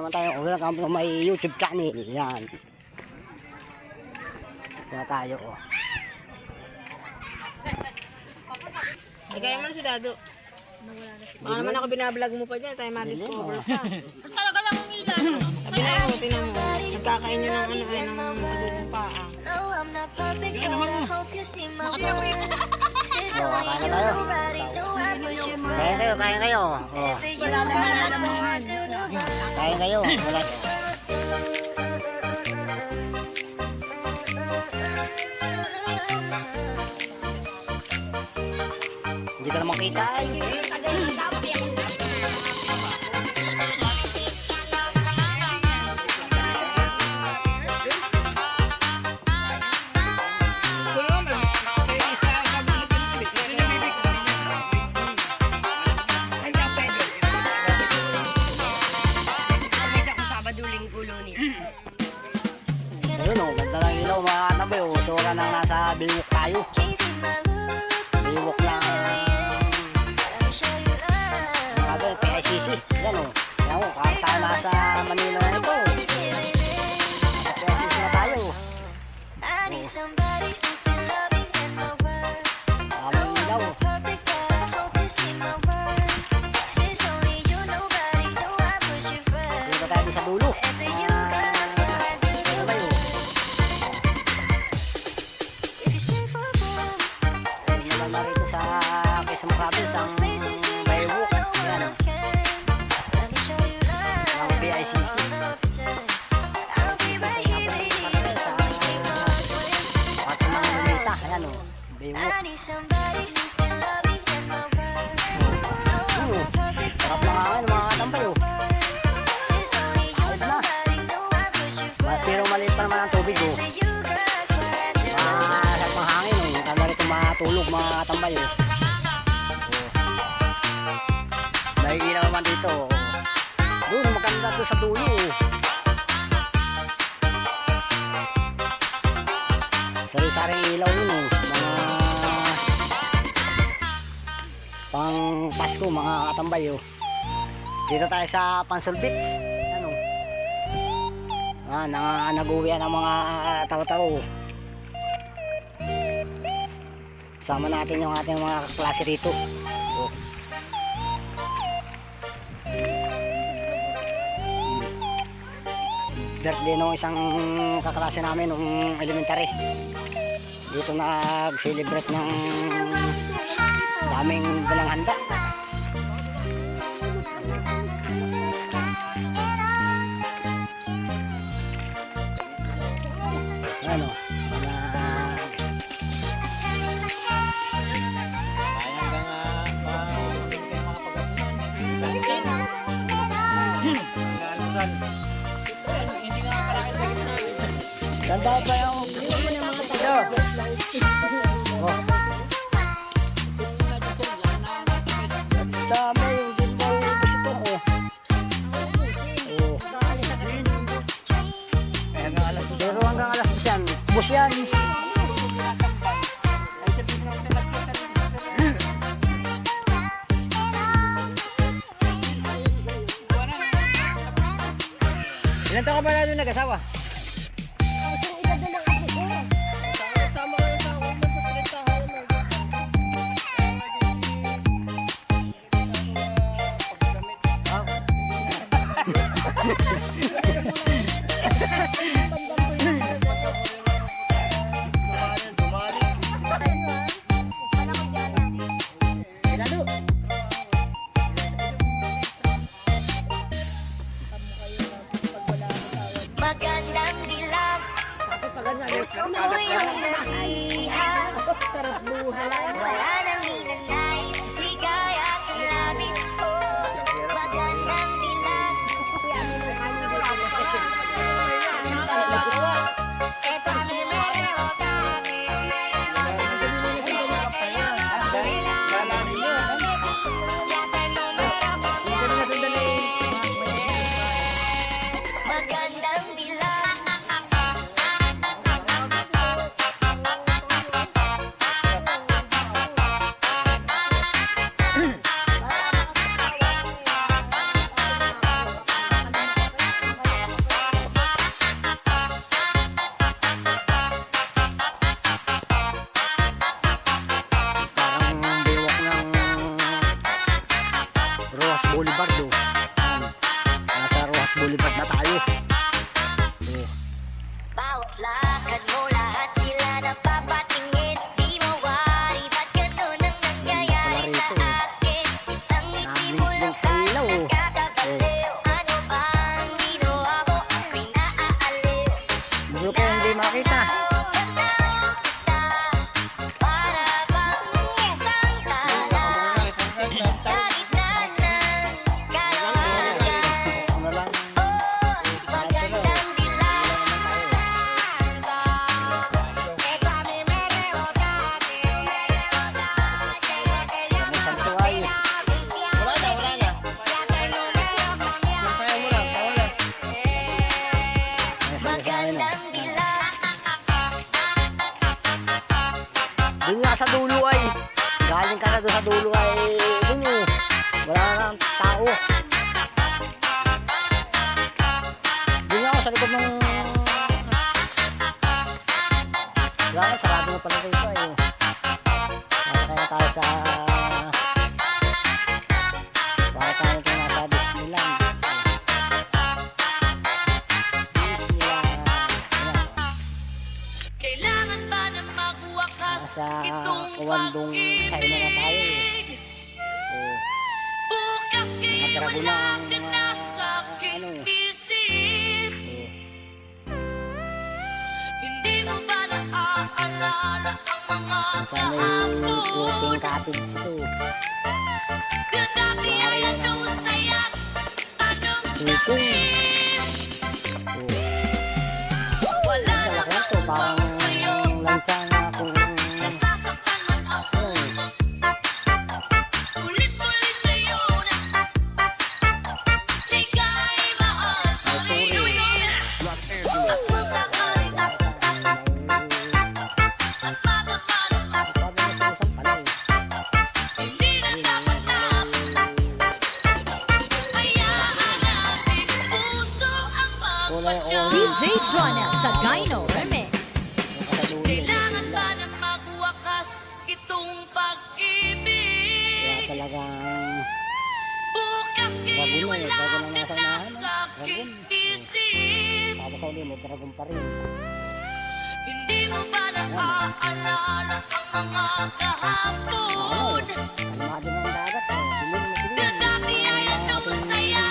naman tayo. Welcome to my YouTube channel. Yan. Kaya tayo. Oh. Kaya mo na si Dado. Baka naman ako binablog mo pa dyan. Tayo ma-discover pa. Talaga lang umila. Sabi na ako, tinan mo. Nagkakain nyo ng adobong paa. Kakain na tayo. Kaya kayo. Oh. Kaya kayo. Wala. Hindi ka na makita. Ayun o, ganda ng ilaw mga katabi o. So wala nang nasa biwok tayo. Biwok lang. Sabi, PICC. Yan o. Yan o, kakasama nasa Manila na ito. PICC na tayo. Aming ilaw. Dito tayo sa dulo. Narito sa Quezon Province ang Baywalk. Yan. Ang PICC. Pati ng Lunita. Ayan o. Baywalk. Sarap lang hangin mga katambay o. Ahod na. Pero maliit pa naman ang tubig o. Sarap ang hangin o. Kaya rito matulog mga katambay o. May ilaw naman dito. Doon maganda doon sa dulo. Sari-saring ilaw yun o. Mga pang Pasko mga katambay o. Dito tayo sa Pansol Beach. Ano? Nag-uwi ng mga tao-tao. Sama natin yung ating mga klase rito. Oh. Birthday nung isang kaklase namin nung elementary. Dito nag-celebrate ng daming balang handa. Ano? Ganda pa yung oh. Dami yung gimbal gusto ko. Oh. Pero hanggang alas 10 yan. Bus yan. Ilan taon ka ba na doon nag-asawa? Magandang dilag. Gusto mo yung nalihan. Wala nang ninanay. Ligaya at labis. Magandang dilag. Ito kami meron dati. Sa gitna ng kalawakan, Ano lang. magandang dilag. May santuay. Wala na, wala na. Masaya mo lang, tawa lang. May santuay na. Magandang dilag. Doon nga sa dulo ay. Galing ka na doon sa dulo ay. Doon eh. Wala na tao. Doon nga ako sa likod ng... Wala na, sarado na pala dito ay. Nasa kaya tayo sa... Para tayo ito nasa Disneyland. Disneyland. Kailangan ba na magwakas Nasa itong Kawandong China na tayo eh. pag-ibig? Oh. Bukas kay Nakatirago wala na ang ka mga, na sa aking ano. isip. Oh. Hindi mo ba naaalala ang mga Sa may kahapon? walking cottage ito. Na dati ay anong saya, anong Dito. tamis. Oh. Wala na Malaki ito. bang Parang kuwang sa'yo, lansa nga kung... nasasaktan man ang puso. Ulit-uli sa'yo na ligay mahal pa rin. Los Angeles. Kung sakaling at madama hindi na dapat na hayaan natin puso ang magpasya. DJ Jonas sa Gyno Remix. Kailangan ba na magwakas itong Kaya pag-ibig? talagang... Bukas kay Dragon na eh. wala Dragon ka na nasa na unahan, sa ah. aking Dragon. isip. Tapos sa uli, may dragon pa rin. Hindi mo ba naaalala ang mga kahapon? Kalmado na ang dagat. Oh. Dilim na dilim. Na dati ay anong saya,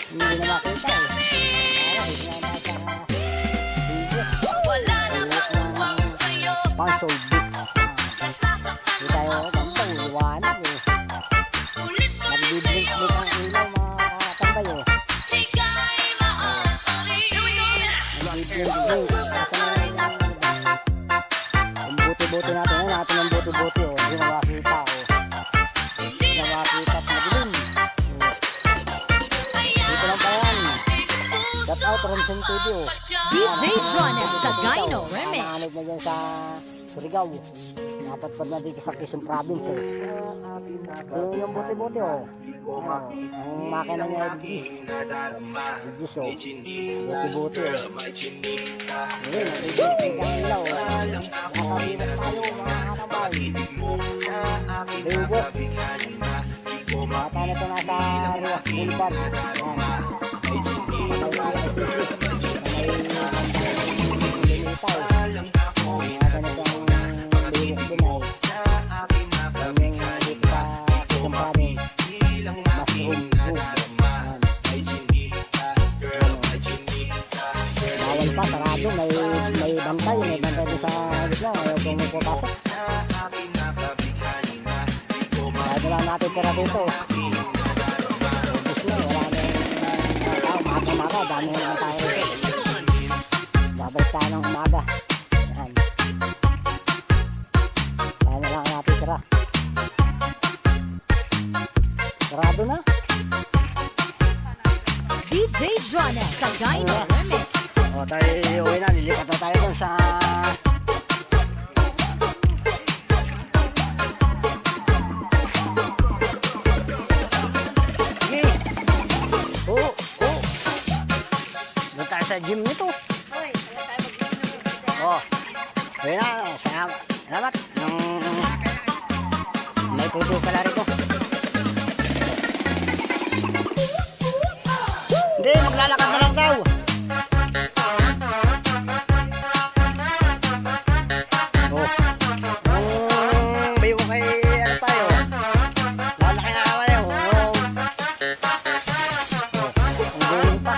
Hindi na makita eh. tamis. Hindi na nasa... Video. Wala na bang kuwang sa'yo, Pansol Beach. nasasaktan Hindi man tayo ang ganda. puso. Liwanag eh. Ulit-uli Nagbiblink-blink sa'yo ang na ilaw mga kakatambay oh. ligay mahal pa rin. Nagbiblink-blink. Nasa na yung buti-buti natin. Ano natin ang buti-buti oh. Hindi na makita oh. Hindi Hindi na na makita at madilim. Dito lang pa yan. Shout out Romsen TV oh. DJ Jonas sa Gyno Remix. Nakahanap na dyan sa Surigao. Napatpad na dito sa Quezon Province eh. Ganyan yung buti-buti oh. Ano, ang makina niya ay Digis. Digis oh. Buti-buti oh. Ayun, nagbibitig ang ilaw oh. Nakakalimutan tayo mga kanabay. Liwot. Bata na ito nasa Ruas Boulevard. Yan. Sa may ICC. Sa may Lumitaw. Mga ganito ang liwot din ay. Yan yung dito sa Quezon Province. Mushroom Group. Yan. Bawal pa, sarado. May bantay. May bantay doon sa gitna. Ayaw kong magpapasok. Kaya lang natin tira dito. Ubus na, wala na yung tao. Maga-maga, dami na ng tao rito. Babalik tayo ng umaga. Yan. Kaya na lang natin tira. Sarado na. DJ Jonas sa Gyno Remix. O tayo uwi na, lilipat na tayo dun sa... Sige! Oo, oo. Doon tayo sa gym nito. Oh, uwi na, salamat. May tuto pala rito. Hindi, maglalakad na lang daw. Oh. Bayo kay ano tayo. Lalaki na naman yun. Oh. Ang guling pa.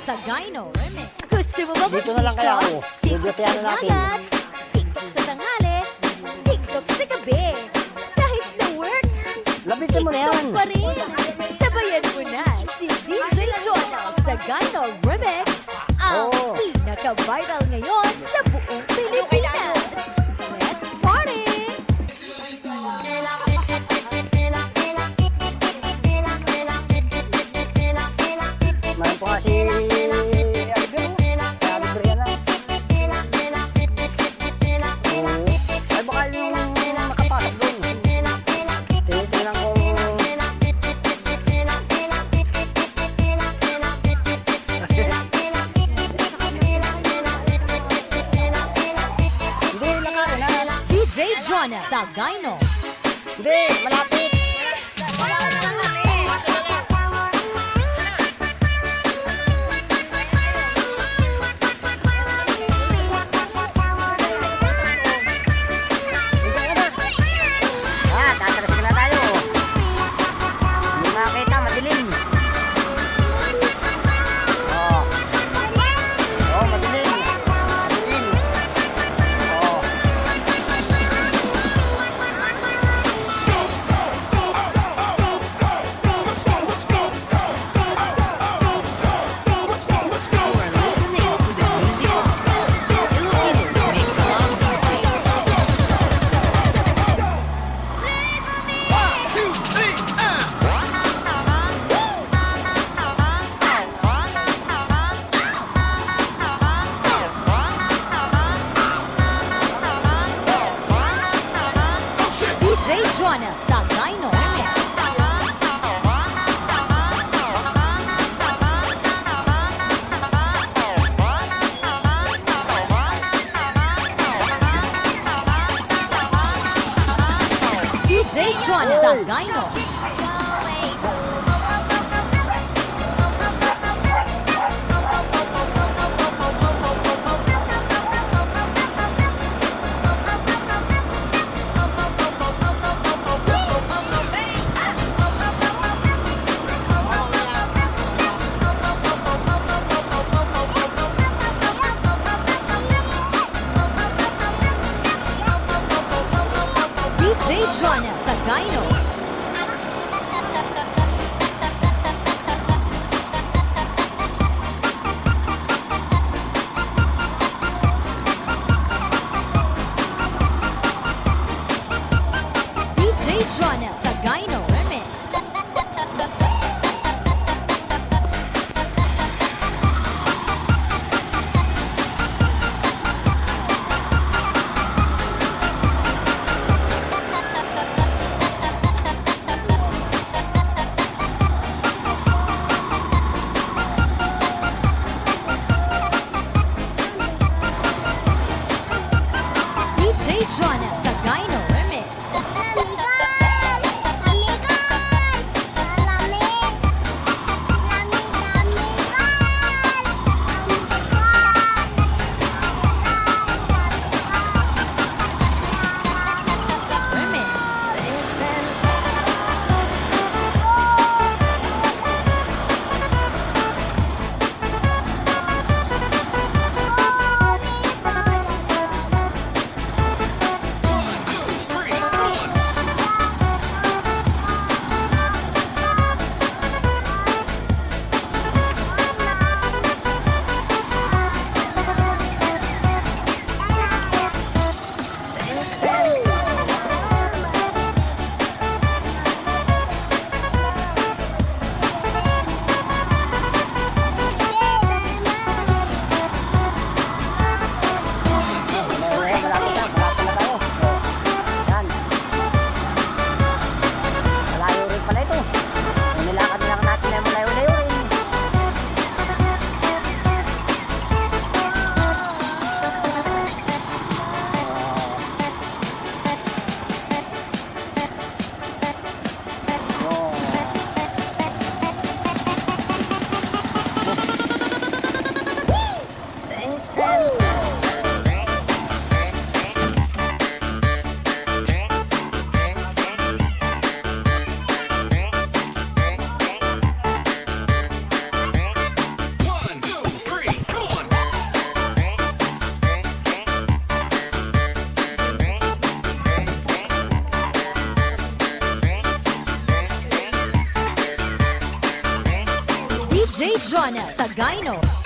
Sagayno Remix. Gusto mo ba Dito na lang kaya ako. Bibigyan na natin. TikTok sa tanghali, TikTok sa gabi. Kahit sa work, Labitin mo na yan. TikTok pa rin. Sabayan mo na si DJ Jonel Sagayno Remix. Ang Oo. pinaka-viral ngayon sa buong Pilipinas. Let's party! Mayroon pa nga si Alvin. Alvin yan na. Oo. Ay baka yung nakapasok doon. Tinitingnan ko. Hindi, lakarin na. DJ Jonel Sagayno. Hindi, malapit. Tatalas na tayo. Hindi makakita, madilim. Oh. Oh, madilim. Madilim. Oh. DJ Jonel Sagayno Remix. DJ Jonel Sagayno. DJ Jonel Sagayno. DJ Jonah Sagayno.